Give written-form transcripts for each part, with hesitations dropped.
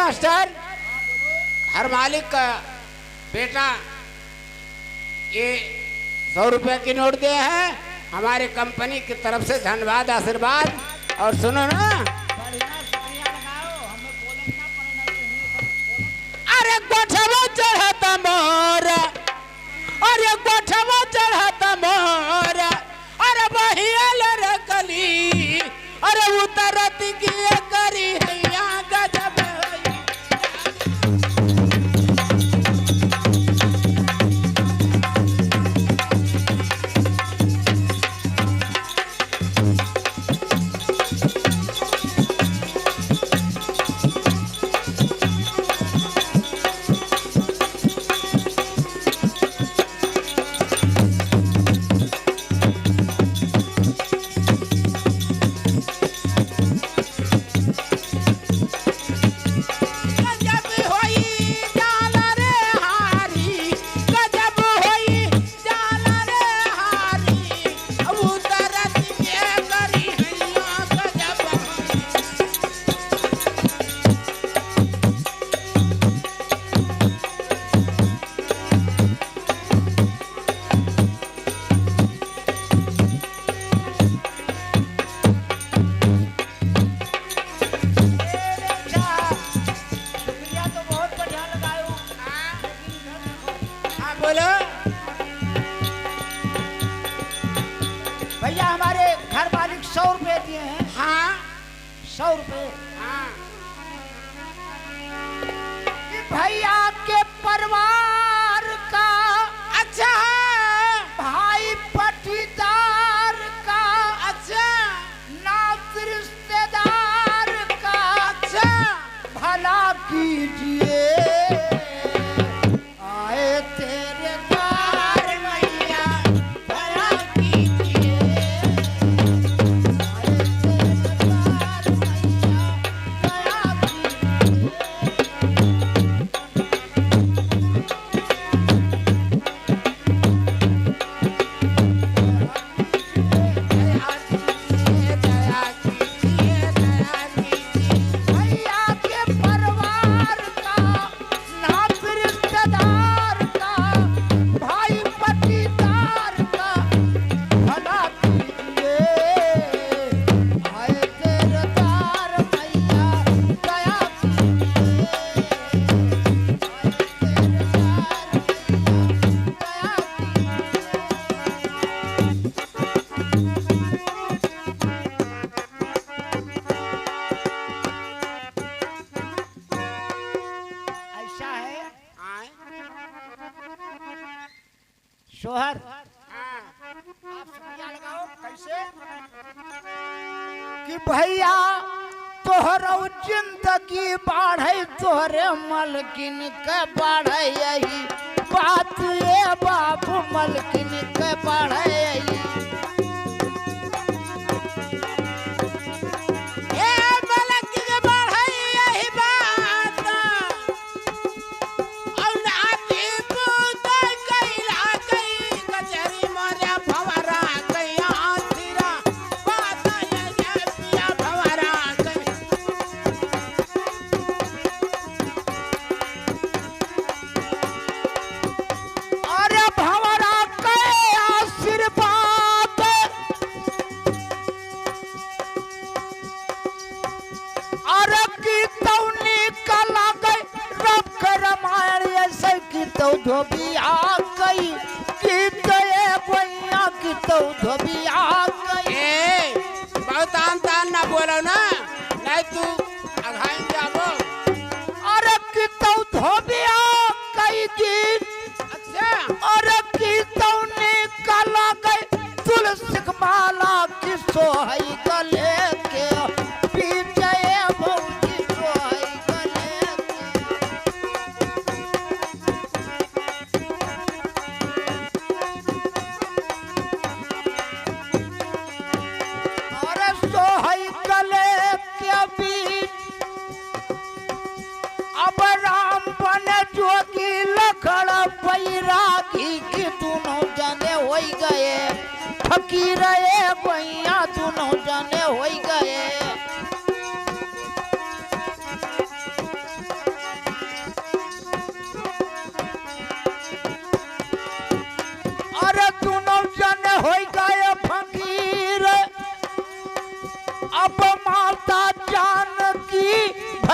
Master, हर मालिक का बेटा ये 100 रुपए की नोट दे है हमारे कंपनी की तरफ से, धन्यवाद आशीर्वाद। और सुनो ना, अरे गोठवा चढ़ता मोर, अरे गोठवा चढ़ता मोर, अरे बहियल रकली, अरे उतरत की करी हैया गजब। भैया हमारे घर मालिक 100 रुपए दिए हैं। हाँ 100 रुपए। हाँ भैया के परिवार का, अच्छा भाई पटीदार का, अच्छा नात रिश्तेदार का, अच्छा भला कीजिए आए तेरे द्वार मैया, भला कीजिए आए तेरे द्वार मैया, भला कीजिए। भैया के परिवार का, नात रिश्तेदार का, भाई पटीदार का, भला कीजिए आए तेरे द्वार मैया, दया कीजिए आए तेरे द्वार मैया, ऐसा है शोहर। आप सुनिया लगाओ कैसे कि भैया तोहरो जिंदगी बढ़े, तोहरे मलकिन के बढ़े, यही बात ये बाबू मलकिन के बढ़े यही। अरे भंवरा के आशीर्वाद, अरे की तौनी कला गई रब के रामायण, ऐसे की तो धोबी आ गई, की तो ये गोइया की तो धोबी आ गई। ए बहुत आन तान ना बोलो ना, नहीं तू अघाइन जाबो। अरे की तो धोबी आ गई गीत, अच्छा अरे की तौनी कला गई तुलसी माला की सोहई गले के, पीछे भौजी सोहई गले के। अरे सोहई गले के बीच अब राम बने जोगी लखड़ बैरागी की दोनों जने हो गए, फकीर भैया दोनों जने हो गए।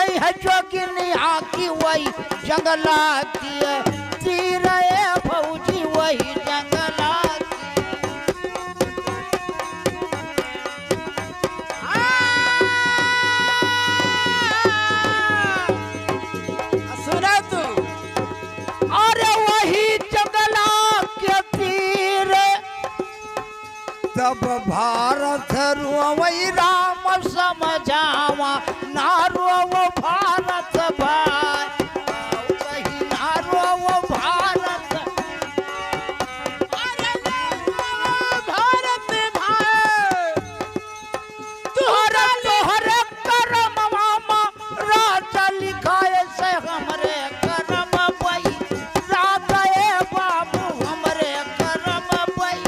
गई है जोगिनिया की वही जंगलाती है तीर फौजी वही जंगलाती। सुना तू अरे वही जंगला के तीर तब भारत वही राम समझावा नारो वो भारत भाई वही नारो वो भारत अरे भारत भाई तोहरे तोहरे करम मामा राजा लिखाए से हमरे करम भाई राजा बाबू हमरे करम भाई।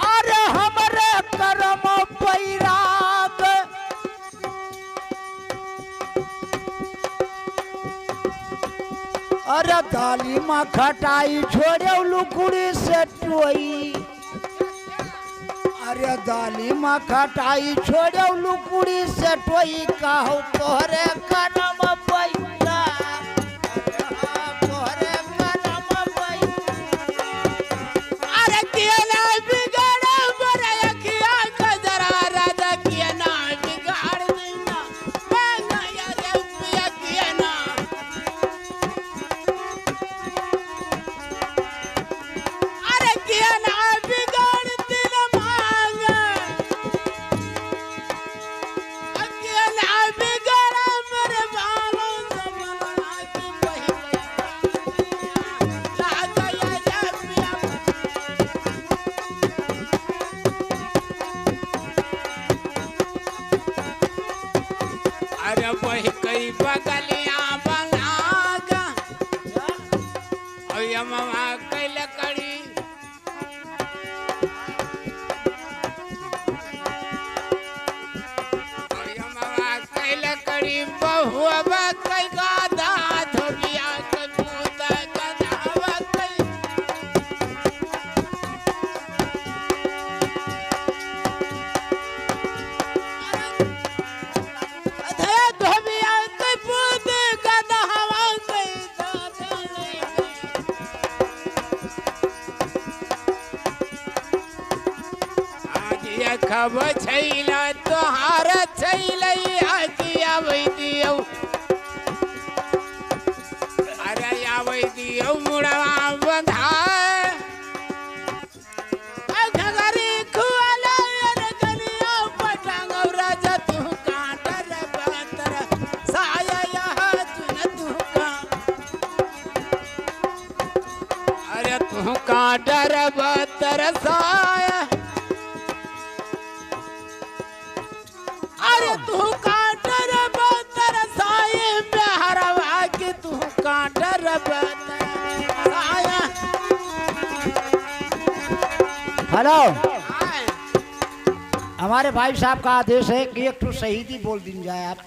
अरे हमरे करम बैराग अरे दाली माँ खटाई छोड़े लुकुड़ी से टोई अरे दाली माँ खटाई छोड़े लुकुड़ी से टोई कहू तोहरे करम बैराग तोहरे करम बैराग। अरे किया ना बिगाड़ा बड़ा किया कजरा राजा किया ना बिगाड़ देना मांगा यार पिया किया ना। अरे किया ना बिगाड़ देना मांगा किया ना बिगाड़ा मेरे बालों जमाना की पहले राजा या पिया। अरे वही कई बगलियां बनागा और ये मामा कई लकड़ी और ये मामा कई लकड़ी बहुआ कई गाधा धोबिया कई पूता गधावा कई अधे धोबिया कई पूत गधावा कई दादा ले आज ये खबर छैला तोहार छैलै आजिया वही दियो अरे या वही दियो मुड़वा बंधा घगरी खुआला अरे गलिया पटांग राजा तू कांटर बतर साया यहाँ तू का अरे तू कांटर बतर साया अरे तू कांटर बतर साये प्यारवा के तू कांटर बतर साया। हेलो आए। हमारे भाई साहब का आदेश है कि एक तो शहीदी बोल दी जाए आप।